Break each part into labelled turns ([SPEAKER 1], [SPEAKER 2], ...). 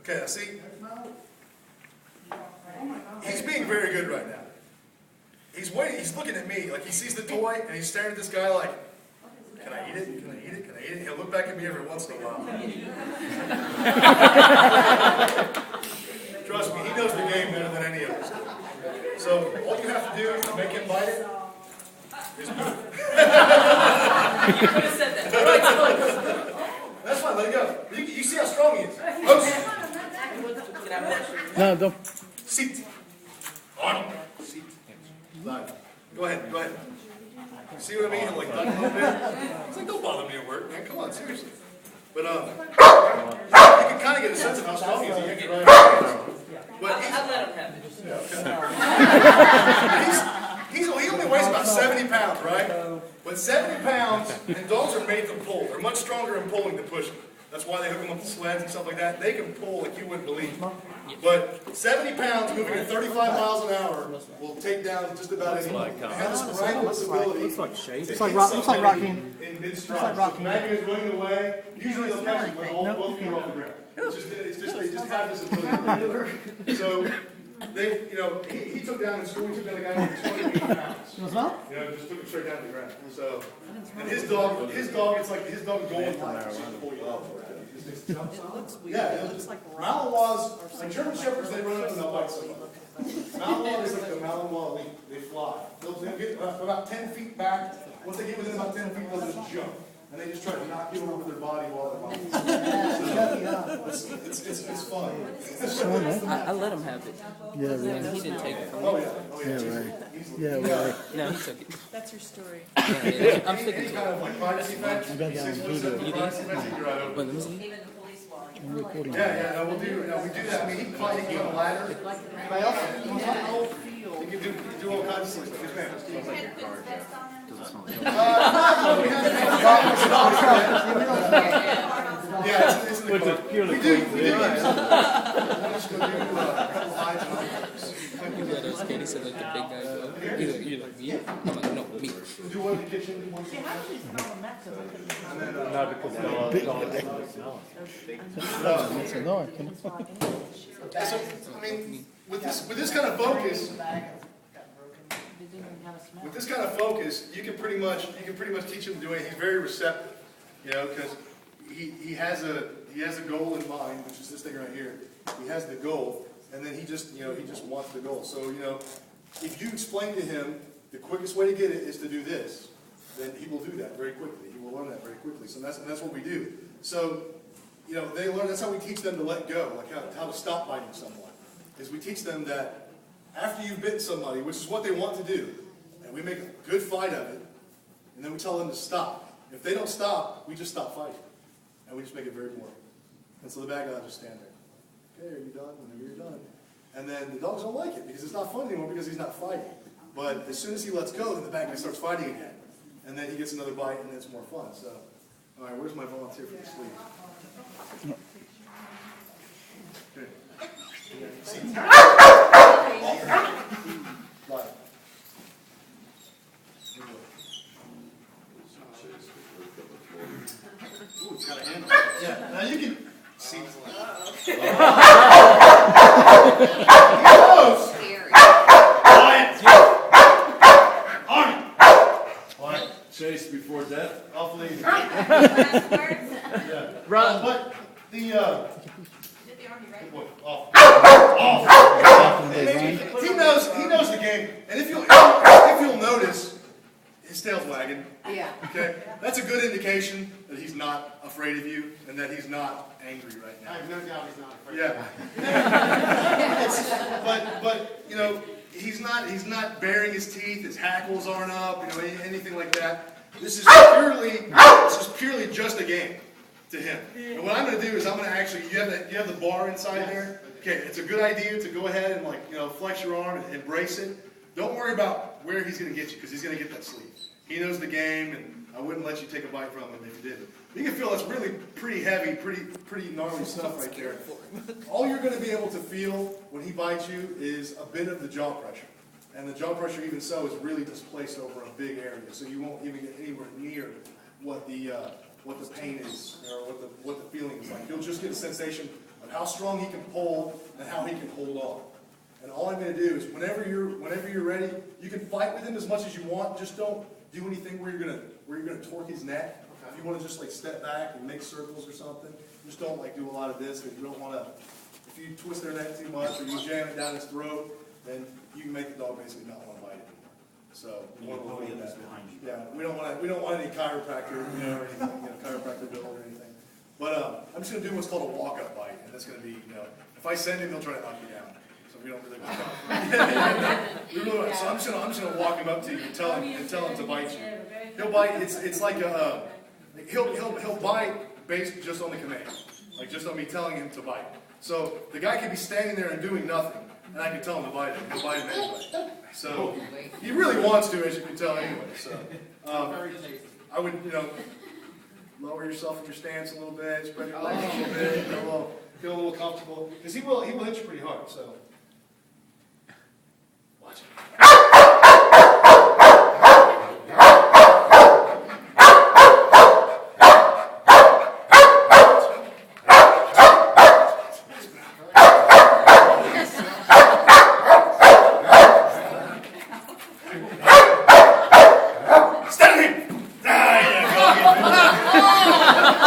[SPEAKER 1] Okay, see, he's being very good right now. He's waiting, he's looking at me, like he sees the toy, and he's staring at this guy like, can I eat it? Can I eat it? Can I eat it? He'll look back at me every once in a while. Trust me, he knows the game better than any of us. So all you have to do to make him bite it is move.
[SPEAKER 2] You could have said that.
[SPEAKER 1] That's fine, let it go. You see how strong he is.
[SPEAKER 3] No, don't.
[SPEAKER 1] Seat. On. Seat. Live. Go ahead, go ahead. See what I mean? Like, duck a little bit. It's like, don't bother me at work, man. Come on, seriously. But, you can kind of get a sense of how strong he is. But
[SPEAKER 2] I let him have it.
[SPEAKER 1] He only weighs about 70 pounds, right? But 70 pounds, and dogs are made to pull. They're much stronger in pulling than pushing. That's why they hook them up to sleds and stuff like that. They can pull like you wouldn't believe. But 70 pounds moving at 35 miles an hour will take down just about anything. It has this miraculous ability.
[SPEAKER 3] Looks like shade.
[SPEAKER 1] Looks like rocking. In mid-stride. So if the magnet is running away, usually they'll catch it with both feet off the ground. They just have this ability. So they, he took down in school. He took down a guy with 28 pounds. Just took him straight down to the ground. So, and his dog, it's like his dog going like yeah, it looks like Malinois, like German Shepherds, they run up and they'll bite somebody. Malinois is like the Malinois, they fly. They'll get about 10 feet back. Once they get within about 10 feet, they'll just jump. And they just try to knock you over with their body while they're moving. It's fun.
[SPEAKER 2] I let him have it.
[SPEAKER 3] Yeah, right.
[SPEAKER 2] And he didn't take it from me.
[SPEAKER 1] Oh, yeah.
[SPEAKER 3] Yeah, right.
[SPEAKER 2] No, he took it.
[SPEAKER 4] That's your story.
[SPEAKER 2] Yeah, I'm sticking
[SPEAKER 1] Any
[SPEAKER 2] to
[SPEAKER 1] kind
[SPEAKER 2] it.
[SPEAKER 1] of like privacy fence,
[SPEAKER 3] I got that on
[SPEAKER 1] 6 foot, 7
[SPEAKER 3] video.
[SPEAKER 1] foot privacy fence, you can ride over.
[SPEAKER 2] Wait, let me see.
[SPEAKER 3] I'm recording.
[SPEAKER 1] Yeah, no, we do that. I mean, he can climb a ladder. You can do all kinds of things. Yes, ma'am. Yeah, it's in the car. We do. I'm just going to do a couple hides and arms.
[SPEAKER 2] Yeah, those kids said like the big guy go. You're like, me? I'm like, no, me.
[SPEAKER 1] Do one in the kitchen, do one in the kitchen.
[SPEAKER 5] No, because
[SPEAKER 1] So, I mean, with this kind of focus, you can pretty much teach him to do it. He's very receptive, because he has a goal in mind, which is this thing right here. He has the goal, and then he just wants the goal. So, if you explain to him the quickest way to get it is to do this, then he will do that very quickly. He will learn that very quickly. So that's what we do. So, they learn. That's how we teach them to let go, like how to stop biting someone. Is we teach them that after you've bitten somebody, which is what they want to do, and we make a good fight of it, and then we tell them to stop. If they don't stop, we just stop fighting, and we just make it very boring. And so the bad guy will just stand there. Okay, are you done? Whenever you're done. And then the dogs don't like it because it's not fun anymore because he's not fighting. But as soon as he lets go, then the bad guy starts fighting again. And then he gets another bite, and then it's more fun. So, all right, where's my volunteer for the sleep? Okay. See. Live. Ooh, it's got a handle. Yeah, now you can see. He knows. Quiet. Arnie. Quiet.
[SPEAKER 5] chase before death.
[SPEAKER 1] Awfully easy.
[SPEAKER 4] Last words?
[SPEAKER 1] Yeah.
[SPEAKER 3] Run.
[SPEAKER 1] But the
[SPEAKER 4] Did the army right?
[SPEAKER 1] off. He knows the game, and if you'll notice, his tail's wagging.
[SPEAKER 4] Yeah.
[SPEAKER 1] Okay, that's a good indication that he's not afraid of you and that he's not angry right now.
[SPEAKER 6] I have no doubt he's not afraid.
[SPEAKER 1] Yeah. but he's not baring his teeth. His hackles aren't up. Anything like that. This is purely just a game to him. And what I'm going to do is I'm going to actually you have the bar inside there. Okay, it's a good idea to go ahead and flex your arm and brace it. Don't worry about where he's going to get you because he's going to get that sleeve. He knows the game, and I wouldn't let you take a bite from him if you did. You can feel that's really pretty heavy, pretty gnarly stuff right there. All you're going to be able to feel when he bites you is a bit of the jaw pressure. And the jaw pressure, even so, is really displaced over a big area, so you won't even get anywhere near what the pain is or what the feeling is like. You'll just get a sensation of but how strong he can pull and how he can hold on. And all I'm going to do is whenever you're ready, you can fight with him as much as you want. Just don't do anything where you're gonna torque his neck. If you want to just like step back and make circles or something, just don't like do a lot of this because you don't want to. If you twist their neck too much or you jam it down his throat, then you can make the dog basically not want to bite anymore. So we want to avoid that. Yeah, we don't want any chiropractor, or anything, chiropractor bill or anything. But I'm just going to do what's called a walk-up bite, and that's going to be, if I send him, he'll try to knock you down. So we don't really want that. So I'm just going to walk him up to you and tell him to bite you. He'll bite. It's like he'll bite based just on the command, like just on me telling him to bite. So the guy could be standing there and doing nothing, and I can tell him to bite him. He'll bite him anyway. So he really wants to, as you can tell anyway. So I would, lower yourself in your stance a little bit, spread your legs a little bit, feel a little comfortable, because he will hit you pretty hard. So watch it.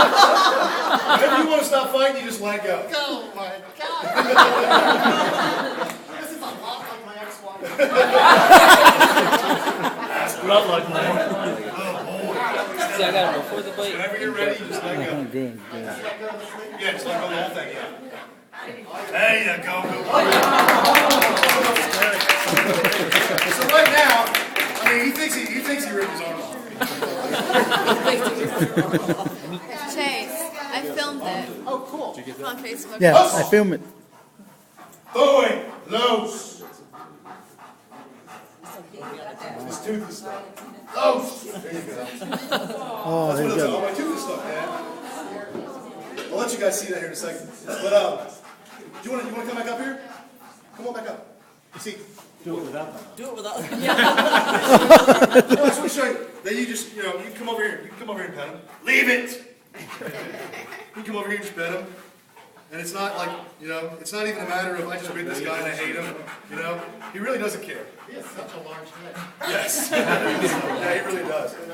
[SPEAKER 1] Whenever you want to stop fighting, you just let go.
[SPEAKER 5] Oh my God! This is a lot like my ex-wife.
[SPEAKER 3] Not like that.
[SPEAKER 2] See, I got him before the bite.
[SPEAKER 1] Whenever you're ready, you just let go.
[SPEAKER 3] Good.
[SPEAKER 1] Yeah, just let go of the whole thing, yeah. There you go. So right now, I mean, he thinks he ripped his arm off.
[SPEAKER 4] Chase, I filmed it.
[SPEAKER 5] Oh, cool.
[SPEAKER 4] It's on Facebook.
[SPEAKER 3] Yeah, I film it.
[SPEAKER 1] Throwing loose. His tooth is stuck. Loose. There you go.
[SPEAKER 3] Oh, there you go.
[SPEAKER 1] Oh, my tooth is stuck, man. I'll let you guys see that here in a second. But do you want to come back up here? Come on back up. You see.
[SPEAKER 5] Do it without them.
[SPEAKER 1] I just want to show you. Then you just, you can come over here. You can come over here and pet him. Leave it. You come over here and just pet him. And it's not like, it's not even a matter of I just bit this guy and I hate him. He really doesn't care.
[SPEAKER 5] He has such a large head.
[SPEAKER 1] Yes. Yeah, he really does.
[SPEAKER 5] And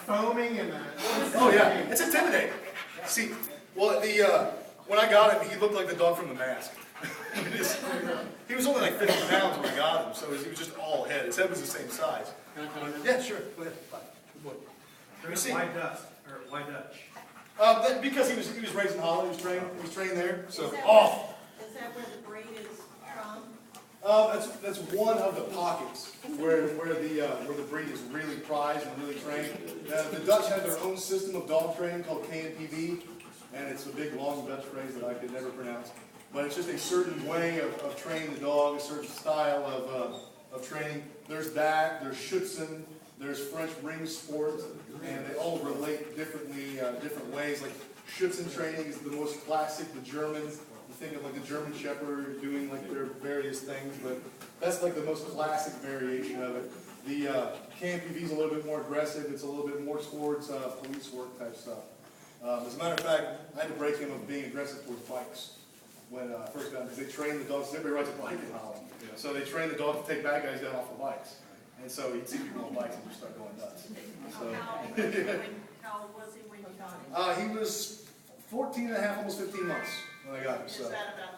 [SPEAKER 5] foaming and
[SPEAKER 1] Oh yeah, it's intimidating. See, well, when I got him, he looked like the dog from The Mask. He was only like 50 pounds when I got him, so he was just all head. His head was the same size. Yeah, sure. Go ahead. Bye. Good boy. Let me see.
[SPEAKER 5] Why Dutch?
[SPEAKER 1] Because he was raised in Holland. He was trained there. So
[SPEAKER 6] Is that where the breed is from?
[SPEAKER 1] that's one of the pockets where the breed is really prized and really trained. The Dutch have their own system of dog training called KNPV, and it's a big long Dutch phrase that I could never pronounce. But it's just a certain way of training the dog, a certain style of training. There's that. There's Citzens. There's French ring sport, and they all relate differently, different ways. Like Citzens training is the most classic. The Germans, you think of like the German Shepherd doing like their various things, but that's like the most classic variation of it. The KNPV is a little bit more aggressive. It's a little bit more towards police work type stuff. As a matter of fact, I had to break him of being aggressive towards bikes when I first got him, because they train the dogs. Everybody rides a bike in Holland, so they train the dog to take bad guys down off the bikes. And so he'd see people on bikes and just start going nuts. So,
[SPEAKER 6] How old was he when you got him?
[SPEAKER 1] he was 14 and a half, almost 15 months when I got him.
[SPEAKER 6] Is
[SPEAKER 1] So.
[SPEAKER 6] that about